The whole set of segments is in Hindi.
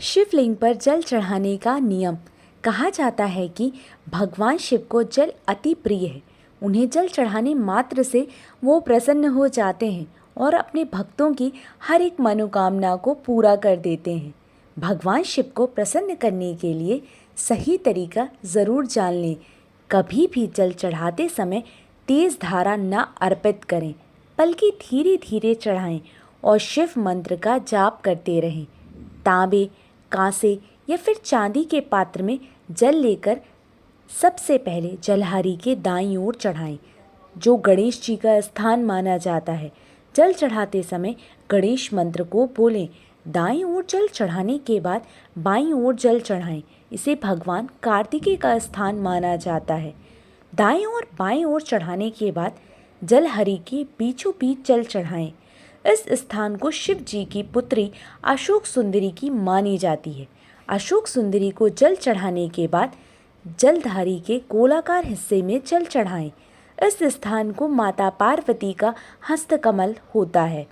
शिवलिंग पर जल चढ़ाने का नियम। कहा जाता है कि भगवान शिव को जल अति प्रिय है। उन्हें जल चढ़ाने मात्र से वो प्रसन्न हो जाते हैं और अपने भक्तों की हर एक मनोकामना को पूरा कर देते हैं। भगवान शिव को प्रसन्न करने के लिए सही तरीका ज़रूर जान लें। कभी भी जल चढ़ाते समय तेज़ धारा न अर्पित करें, बल्कि धीरे धीरे चढ़ाएं और शिव मंत्र का जाप करते रहें। तांबे, कांसे या फिर चांदी के पात्र में जल लेकर सबसे पहले जलहारी के दाईं ओर चढ़ाएं, जो गणेश जी का स्थान माना जाता है। जल चढ़ाते समय गणेश मंत्र को बोलें। दाईं ओर जल चढ़ाने के बाद बाईं ओर जल चढ़ाएं। इसे भगवान कार्तिकेय का स्थान माना जाता है। दाईं और बाईं ओर चढ़ाने के बाद जलहरी के बीचों बीच जल चढ़ाएं। इस स्थान को शिव जी की पुत्री अशोक सुंदरी की मानी जाती है। अशोक सुंदरी को जल चढ़ाने के बाद जलधारी के गोलाकार हिस्से में जल चढ़ाएं। इस स्थान को माता पार्वती का हस्तकमल होता है।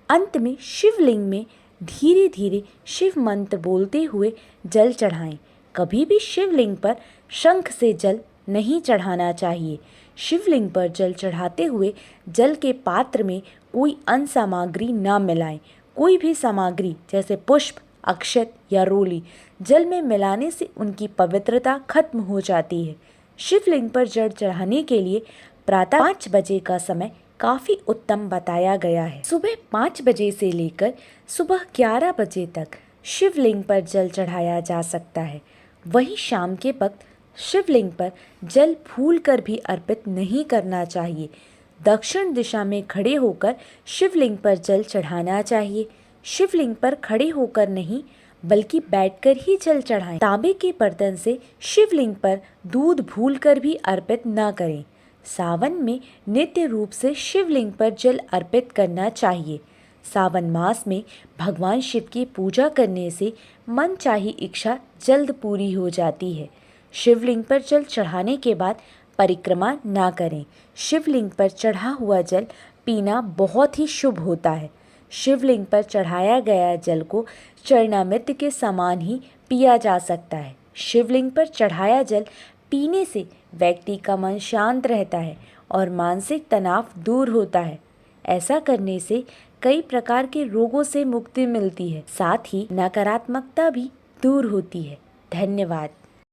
अंत में शिवलिंग में धीरे धीरे शिव मंत्र बोलते हुए जल चढ़ाएं। कभी भी शिवलिंग पर शंख से जल नहीं चढ़ाना चाहिए। शिवलिंग पर जल चढ़ाते हुए जल के पात्र में कोई अन्य सामग्री न मिलाएं। कोई भी सामग्री जैसे पुष्प, अक्षत या रोली जल में मिलाने से उनकी पवित्रता खत्म हो जाती है। शिवलिंग पर जल चढ़ाने के लिए प्रातः 5 बजे का समय काफ़ी उत्तम बताया गया है। सुबह 5 बजे से लेकर सुबह 11 बजे तक शिवलिंग पर जल चढ़ाया जा सकता है। वहीं शाम के वक्त शिवलिंग पर जल भूल कर भी अर्पित नहीं करना चाहिए। दक्षिण दिशा में खड़े होकर शिवलिंग पर जल चढ़ाना चाहिए। शिवलिंग पर खड़े होकर नहीं, बल्कि बैठकर ही जल चढ़ाएं। तांबे के बर्तन से शिवलिंग पर दूध भूल कर भी अर्पित न करें। सावन में नित्य रूप से शिवलिंग पर जल अर्पित करना चाहिए। सावन मास में भगवान शिव की पूजा करने से मनचाही इच्छा जल्द पूरी हो जाती है। शिवलिंग पर जल चढ़ाने के बाद परिक्रमा ना करें। शिवलिंग पर चढ़ा हुआ जल पीना बहुत ही शुभ होता है। शिवलिंग पर चढ़ाया गया जल को चरणामृत के समान ही पिया जा सकता है। शिवलिंग पर चढ़ाया जल पीने से व्यक्ति का मन शांत रहता है और मानसिक तनाव दूर होता है। ऐसा करने से कई प्रकार के रोगों से मुक्ति मिलती है, साथ ही नकारात्मकता भी दूर होती है। धन्यवाद।